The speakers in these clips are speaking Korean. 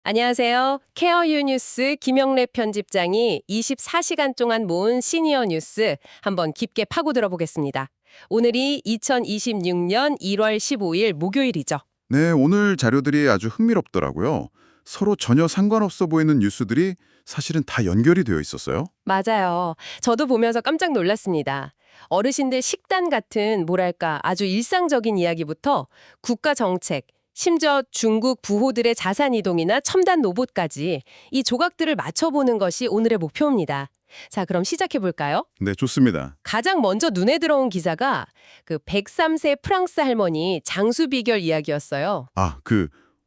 안녕하세요. 케어유 뉴스 김영래 편집장이 24시간 동안 모은 시니어 뉴스 한번 깊게 파고 들어보겠습니다. 오늘이 2026년 1월 15일 목요일이죠. 네, 오늘 자료들이 아주 흥미롭더라고요. 서로 전혀 상관없어 보이는 뉴스들이 사실은 다 연결이 되어 있었어요. 맞아요. 저도 보면서 깜짝 놀랐습니다. 어르신들 식단 같은 뭐랄까 아주 일상적인 이야기부터 국가 정책, 심지어 중국 부호들의 자산 이동이나 첨단 로봇까지 이 조각들을 맞춰보는 것이 오늘의 목표입니다. 자, 그럼 시작해 볼까요? 네, 좋습니다. 가장 먼저 눈에 들어온 기사가 그 103세 프랑스 할머니 장수 비결 이야기였어요.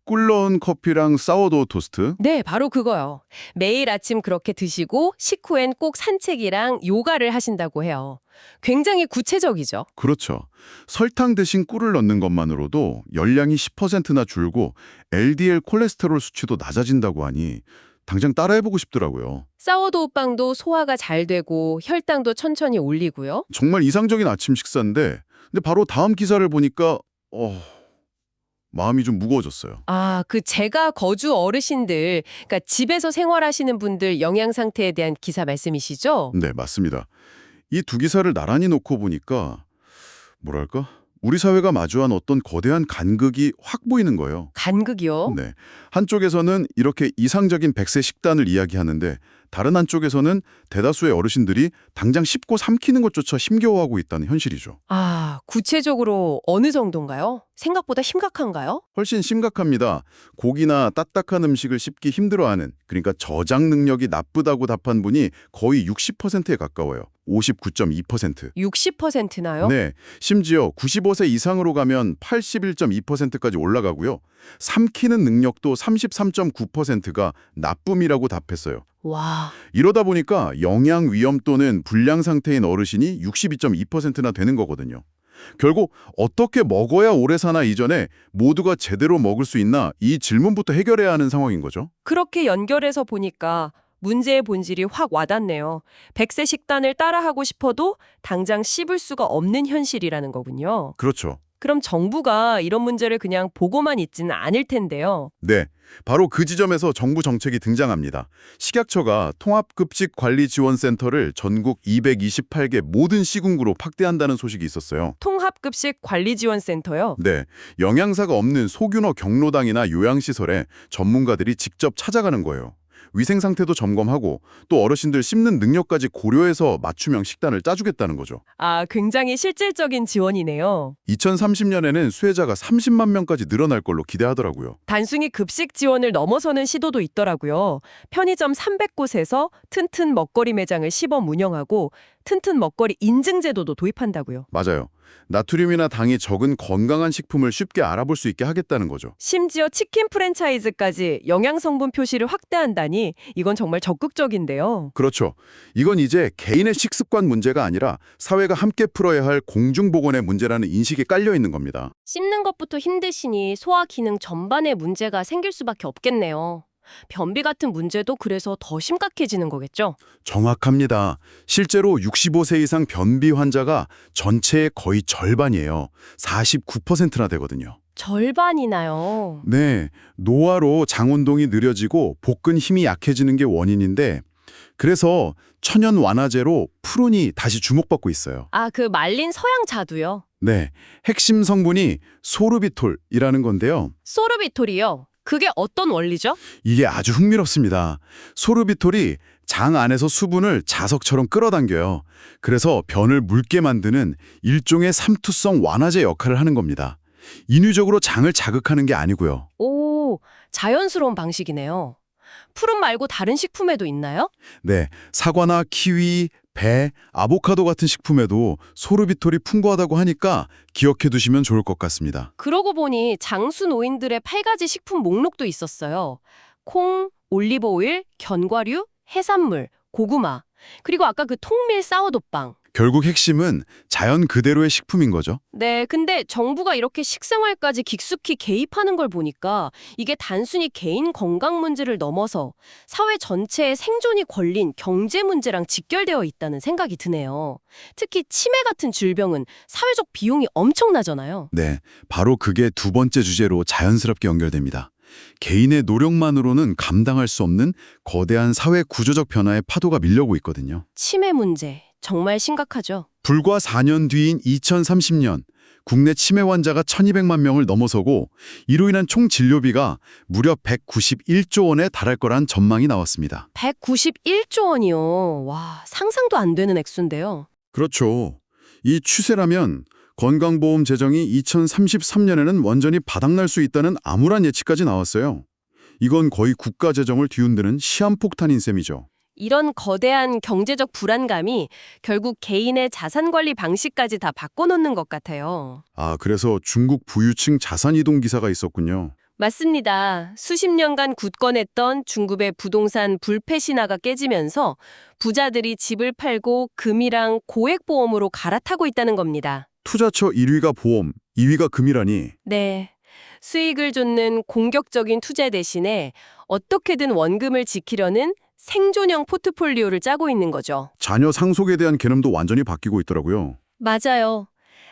꿀 넣은 커피랑 사워도우 토스트? 네, 바로 그거요. 매일 아침 그렇게 드시고 식후엔 꼭 산책이랑 요가를 하신다고 해요. 굉장히 구체적이죠. 그렇죠. 설탕 대신 꿀을 넣는 것만으로도 열량이 10%나 줄고 LDL 콜레스테롤 수치도 낮아진다고 하니 당장 따라해보고 싶더라고요. 사워도우 빵도 소화가 잘 되고 혈당도 천천히 올리고요. 정말 이상적인 아침 식사인데 근데 바로 다음 기사를 보니까 마음이 좀 무거워졌어요. 아, 그 제가 거주 어르신들, 그러니까 집에서 생활하시는 분들 영양 상태에 대한 기사 말씀이시죠? 네, 맞습니다. 이 두 기사를 나란히 놓고 보니까 뭐랄까? 우리 사회가 마주한 어떤 거대한 간극이 확 보이는 거예요. 간극이요? 네. 한쪽에서는 이렇게 이상적인 100세 식단을 이야기하는데 다른 한쪽에서는 대다수의 어르신들이 당장 씹고 삼키는 것조차 힘겨워하고 있다는 현실이죠. 아, 구체적으로 어느 정도인가요? 생각보다 심각한가요? 훨씬 심각합니다. 고기나 딱딱한 음식을 씹기 힘들어하는, 그러니까 저장 능력이 나쁘다고 답한 분이 거의 60%에 가까워요. 59.2%. 60%나요? 네, 심지어 95세 이상으로 가면 81.2%까지 올라가고요. 삼키는 능력도 33.9%가 나쁨이라고 답했어요. 와, 이러다 보니까 영양 위험 또는 불량 상태인 어르신이 62.2%나 되는 거거든요. 결국 어떻게 먹어야 오래 사나 이전에 모두가 제대로 먹을 수 있나 이 질문부터 해결해야 하는 상황인 거죠. 그렇게 연결해서 보니까 문제의 본질이 확 와닿네요. 100세 식단을 따라하고 싶어도 당장 씹을 수가 없는 현실이라는 거군요. 그렇죠. 그럼 정부가 이런 문제를 그냥 보고만 있지는 않을 텐데요. 네, 바로 그 지점에서 정부 정책이 등장합니다. 식약처가 통합급식관리지원센터를 전국 228개 모든 시군구로 확대한다는 소식이 있었어요. 통합급식 관리지원센터요? 네, 영양사가 없는 소규모 경로당이나 요양시설에 전문가들이 직접 찾아가는 거예요. 위생 상태도 점검하고 또 어르신들 씹는 능력까지 고려해서 맞춤형 식단을 짜주겠다는 거죠. 아, 굉장히 실질적인 지원이네요. 2030년에는 수혜자가 30만 명까지 늘어날 걸로 기대하더라고요. 단순히 급식 지원을 넘어서는 시도도 있더라고요. 편의점 300곳에서 튼튼 먹거리 매장을 시범 운영하고 튼튼 먹거리 인증 제도도 도입한다고요. 맞아요. 나트륨이나 당이 적은 건강한 식품을 쉽게 알아볼 수 있게 하겠다는 거죠. 심지어 치킨 프랜차이즈까지 영양 성분 표시를 확대한다니 이건 정말 적극적인데요. 그렇죠. 이건 이제 개인의 식습관 문제가 아니라 사회가 함께 풀어야 할 공중보건의 문제라는 인식이 깔려 있는 겁니다. 씹는 것부터 힘드시니 소화 기능 전반에 문제가 생길 수밖에 없겠네요. 변비 같은 문제도 그래서 더 심각해지는 거겠죠? 정확합니다. 실제로 65세 이상 변비 환자가 전체의 거의 절반이에요. 49%나 되거든요. 절반이나요. 네, 노화로 장 운동이 느려지고 복근 힘이 약해지는 게 원인인데 그래서 천연 완화제로 푸른이 다시 주목받고 있어요. 아, 그 말린 서양 자두요. 네, 핵심 성분이 소르비톨이라는 건데요. 소르비톨이요. 그게 어떤 원리죠? 이게 아주 흥미롭습니다. 소르비톨이 장 안에서 수분을 자석처럼 끌어당겨요. 그래서 변을 묽게 만드는 일종의 삼투성 완화제 역할을 하는 겁니다. 인위적으로 장을 자극하는 게 아니고요. 오, 자연스러운 방식이네요. 푸른 말고 다른 식품에도 있나요? 네, 사과나 키위, 배, 아보카도 같은 식품에도 소르비톨이 풍부하다고 하니까 기억해 두시면 좋을 것 같습니다. 그러고 보니 장수 노인들의 8가지 식품 목록도 있었어요. 콩, 올리브오일, 견과류, 해산물, 고구마, 그리고 아까 그 통밀 사워도빵. 결국 핵심은 자연 그대로의 식품인 거죠. 네, 근데 정부가 이렇게 식생활까지 깊숙이 개입하는 걸 보니까 이게 단순히 개인 건강 문제를 넘어서 사회 전체의 생존이 걸린 경제 문제랑 직결되어 있다는 생각이 드네요. 특히 치매 같은 질병은 사회적 비용이 엄청나잖아요. 네, 바로 그게 두 번째 주제로 자연스럽게 연결됩니다. 개인의 노력만으로는 감당할 수 없는 거대한 사회 구조적 변화의 파도가 밀려오고 있거든요. 치매 문제 정말 심각하죠. 불과 4년 뒤인 2030년, 국내 치매 환자가 1200만 명을 넘어서고 이로 인한 총 진료비가 무려 191조 원에 달할 거란 전망이 나왔습니다. 191조 원이요. 와, 상상도 안 되는 액수인데요. 그렇죠. 이 추세라면 건강보험 재정이 2033년에는 완전히 바닥날 수 있다는 암울한 예측까지 나왔어요. 이건 거의 국가 재정을 뒤흔드는 시한폭탄인 셈이죠. 이런 거대한 경제적 불안감이 결국 개인의 자산 관리 방식까지 다 바꿔놓는 것 같아요. 아, 그래서 중국 부유층 자산 이동 기사가 있었군요. 맞습니다. 수십 년간 굳건했던 중국의 부동산 불패 신화가 깨지면서 부자들이 집을 팔고 금이랑 고액보험으로 갈아타고 있다는 겁니다. 투자처 1위가 보험, 2위가 금이라니. 네. 수익을 쫓는 공격적인 투자 대신에 어떻게든 원금을 지키려는 생존형 포트폴리오를 짜고 있는 거죠. 자녀 상속에 대한 개념도 완전히 바뀌고 있더라고요. 맞아요.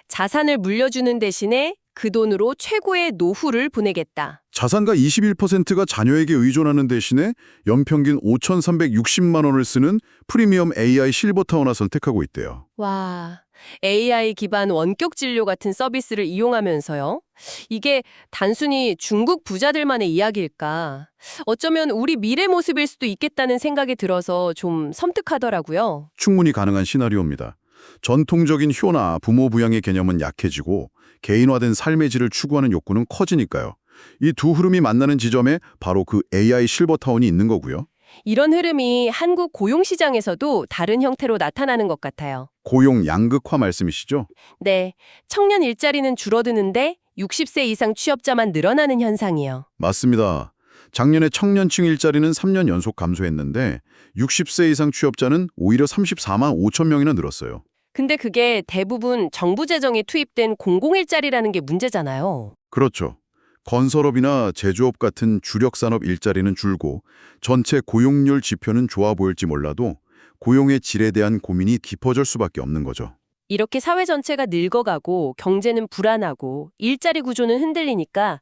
자산을 물려주는 대신에 그 돈으로 최고의 노후를 보내겠다. 자산가 21%가 자녀에게 의존하는 대신에 연평균 5,360만 원을 쓰는 프리미엄 AI 실버타운을 선택하고 있대요. 와, AI 기반 원격 진료 같은 서비스를 이용하면서요. 이게 단순히 중국 부자들만의 이야기일까? 어쩌면 우리 미래 모습일 수도 있겠다는 생각이 들어서 좀 섬뜩하더라고요. 충분히 가능한 시나리오입니다. 전통적인 효나 부모 부양의 개념은 약해지고 개인화된 삶의 질을 추구하는 욕구는 커지니까요. 이 두 흐름이 만나는 지점에 바로 그 AI 실버타운이 있는 거고요. 이런 흐름이 한국 고용시장에서도 다른 형태로 나타나는 것 같아요. 고용 양극화 말씀이시죠? 네, 청년 일자리는 줄어드는데 60세 이상 취업자만 늘어나는 현상이요. 맞습니다. 작년에 청년층 일자리는 3년 연속 감소했는데 60세 이상 취업자는 오히려 34만 5천 명이나 늘었어요. 근데 그게 대부분 정부 재정에 투입된 공공일자리라는 게 문제잖아요. 그렇죠. 건설업이나 제조업 같은 주력 산업 일자리는 줄고 전체 고용률 지표는 좋아 보일지 몰라도 고용의 질에 대한 고민이 깊어질 수밖에 없는 거죠. 이렇게 사회 전체가 늙어가고 경제는 불안하고 일자리 구조는 흔들리니까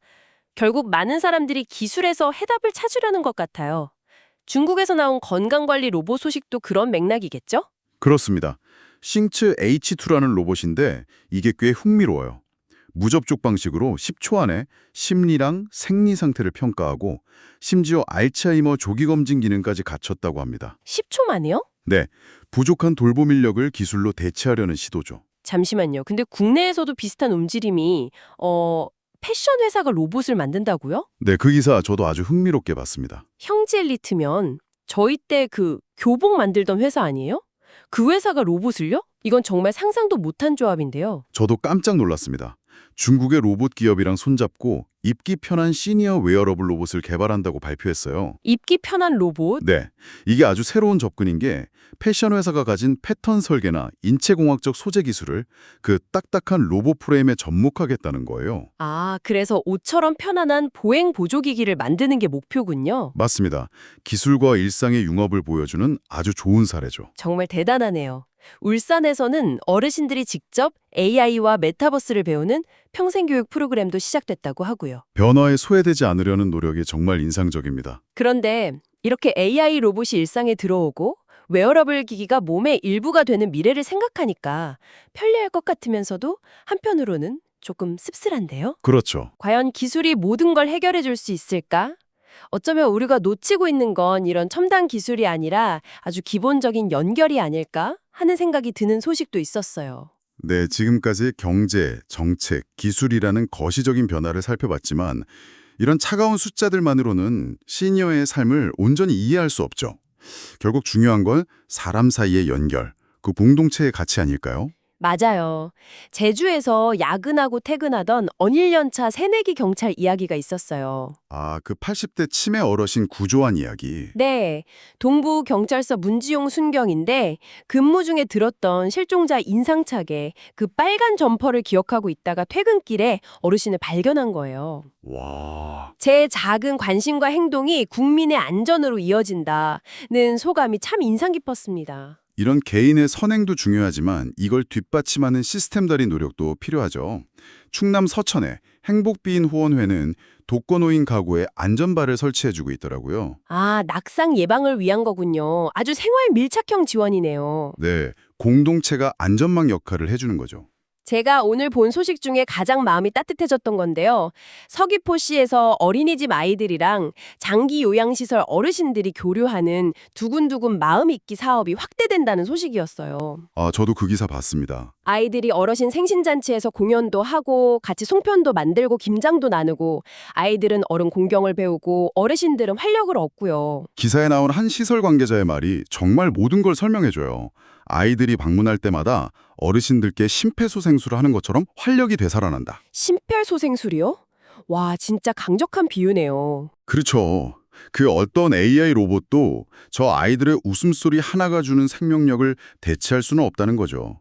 결국 많은 사람들이 기술에서 해답을 찾으려는 것 같아요. 중국에서 나온 건강관리 로봇 소식도 그런 맥락이겠죠? 그렇습니다. 싱츠 H2라는 로봇인데 이게 꽤 흥미로워요. 무접촉 방식으로 10초 안에 심리랑 생리 상태를 평가하고 심지어 알츠하이머 조기 검진 기능까지 갖췄다고 합니다. 10초 만에요? 네, 부족한 돌봄 인력을 기술로 대체하려는 시도죠. 잠시만요. 근데 국내에서도 비슷한 움직임이 패션 회사가 로봇을 만든다고요? 네, 그 기사 저도 아주 흥미롭게 봤습니다. 형제 엘리트면 저희 때 그 교복 만들던 회사 아니에요? 그 회사가 로봇을요? 이건 정말 상상도 못한 조합인데요. 저도 깜짝 놀랐습니다. 중국의 로봇 기업이랑 손잡고 입기 편한 시니어 웨어러블 로봇을 개발한다고 발표했어요. 입기 편한 로봇? 네, 이게 아주 새로운 접근인 게 패션 회사가 가진 패턴 설계나 인체공학적 소재 기술을 그 딱딱한 로봇 프레임에 접목하겠다는 거예요. 아, 그래서 옷처럼 편안한 보행 보조기기를 만드는 게 목표군요. 맞습니다. 기술과 일상의 융합을 보여주는 아주 좋은 사례죠. 정말 대단하네요. 울산에서는 어르신들이 직접 AI와 메타버스를 배우는 평생교육 프로그램도 시작됐다고 하고요. 변화에 소외되지 않으려는 노력이 정말 인상적입니다. 그런데 이렇게 AI 로봇이 일상에 들어오고 웨어러블 기기가 몸의 일부가 되는 미래를 생각하니까 편리할 것 같으면서도 한편으로는 조금 씁쓸한데요? 그렇죠. 과연 기술이 모든 걸 해결해 줄 수 있을까? 어쩌면 우리가 놓치고 있는 건 이런 첨단 기술이 아니라 아주 기본적인 연결이 아닐까 하는 생각이 드는 소식도 있었어요. 네, 지금까지 경제, 정책, 기술이라는 거시적인 변화를 살펴봤지만 이런 차가운 숫자들만으로는 시니어의 삶을 온전히 이해할 수 없죠. 결국 중요한 건 사람 사이의 연결, 그 공동체의 가치 아닐까요? 맞아요. 제주에서 야근하고 퇴근하던 언일연차 새내기 경찰 이야기가 있었어요. 아, 그 80대 치매 어르신 구조한 이야기. 네, 동부 경찰서 문지용 순경인데 근무 중에 들었던 실종자 인상착에 그 빨간 점퍼를 기억하고 있다가 퇴근길에 어르신을 발견한 거예요. 와, 제 작은 관심과 행동이 국민의 안전으로 이어진다는 소감이 참 인상 깊었습니다. 이런 개인의 선행도 중요하지만 이걸 뒷받침하는 시스템들의 노력도 필요하죠. 충남 서천의 행복비인 후원회는 독거노인 가구에 안전바를 설치해주고 있더라고요. 아, 낙상 예방을 위한 거군요. 아주 생활 밀착형 지원이네요. 네, 공동체가 안전망 역할을 해주는 거죠. 제가 오늘 본 소식 중에 가장 마음이 따뜻해졌던 건데요. 서귀포시에서 어린이집 아이들이랑 장기 요양시설 어르신들이 교류하는 두근두근 마음 잊기 사업이 확대된다는 소식이었어요. 아, 저도 그 기사 봤습니다. 아이들이 어르신 생신잔치에서 공연도 하고 같이 송편도 만들고 김장도 나누고 아이들은 어른 공경을 배우고 어르신들은 활력을 얻고요. 기사에 나온 한 시설 관계자의 말이 정말 모든 걸 설명해줘요. 아이들이 방문할 때마다 어르신들께 심폐소생술을 하는 것처럼 활력이 되살아난다. 심폐소생술이요? 와, 진짜 강력한 비유네요. 그렇죠. 그 어떤 AI 로봇도 저 아이들의 웃음소리 하나가 주는 생명력을 대체할 수는 없다는 거죠.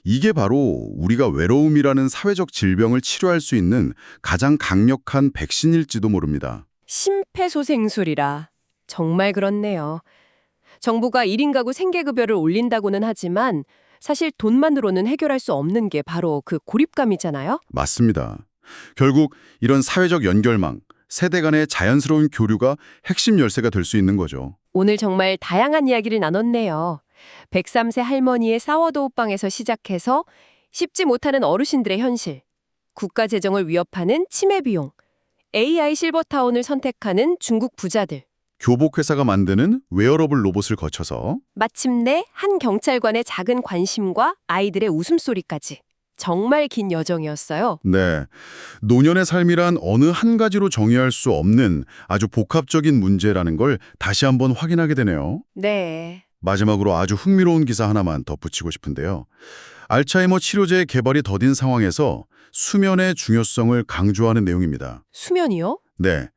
이게 바로 우리가 외로움이라는 사회적 질병을 치료할 수 있는 가장 강력한 백신일지도 모릅니다. 심폐소생술이라. 정말 그렇네요. 정부가 1인 가구 생계급여를 올린다고는 하지만 사실 돈만으로는 해결할 수 없는 게 바로 그 고립감이잖아요. 맞습니다. 결국 이런 사회적 연결망, 세대 간의 자연스러운 교류가 핵심 열쇠가 될 수 있는 거죠. 오늘 정말 다양한 이야기를 나눴네요. 103세 할머니의 사워도우빵에서 시작해서 쉽지 못하는 어르신들의 현실, 국가 재정을 위협하는 치매 비용, AI 실버타운을 선택하는 중국 부자들, 교복회사가 만드는 웨어러블 로봇을 거쳐서 마침내 한 경찰관의 작은 관심과 아이들의 웃음소리까지. 정말 긴 여정이었어요. 네, 노년의 삶이란 어느 한 가지로 정의할 수 없는 아주 복합적인 문제라는 걸 다시 한번 확인하게 되네요. 네. 마지막으로 아주 흥미로운 기사 하나만 덧붙이고 싶은데요. 알츠하이머 치료제의 개발이 더딘 상황에서 수면의 중요성을 강조하는 내용입니다. 수면이요? 네,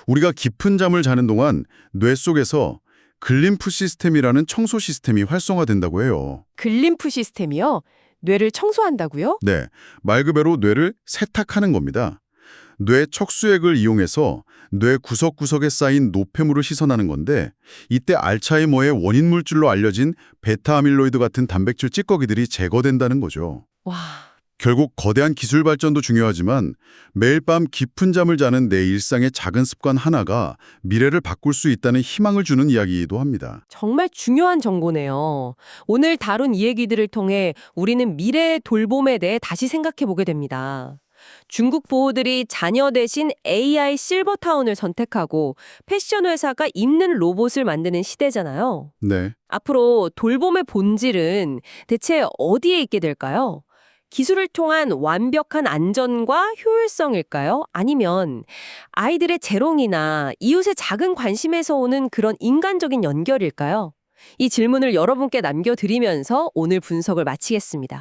우리가 깊은 잠을 자는 동안 뇌 속에서 글림프 시스템이라는 청소 시스템이 활성화된다고 해요. 글림프 시스템이요? 뇌를 청소한다고요? 네, 말 그대로 뇌를 세탁하는 겁니다. 뇌 척수액을 이용해서 뇌 구석구석에 쌓인 노폐물을 씻어내는 건데 이때 알츠하이머의 원인 물질로 알려진 베타 아밀로이드 같은 단백질 찌꺼기들이 제거된다는 거죠. 와, 결국 거대한 기술 발전도 중요하지만 매일 밤 깊은 잠을 자는 내 일상의 작은 습관 하나가 미래를 바꿀 수 있다는 희망을 주는 이야기이기도 합니다. 정말 중요한 정보네요. 오늘 다룬 이 얘기들을 통해 우리는 미래의 돌봄에 대해 다시 생각해 보게 됩니다. 중국 부호들이 자녀 대신 AI 실버타운을 선택하고 패션 회사가 입는 로봇을 만드는 시대잖아요. 네. 앞으로 돌봄의 본질은 대체 어디에 있게 될까요? 기술을 통한 완벽한 안전과 효율성일까요? 아니면 아이들의 재롱이나 이웃의 작은 관심에서 오는 그런 인간적인 연결일까요? 이 질문을 여러분께 남겨드리면서 오늘 분석을 마치겠습니다.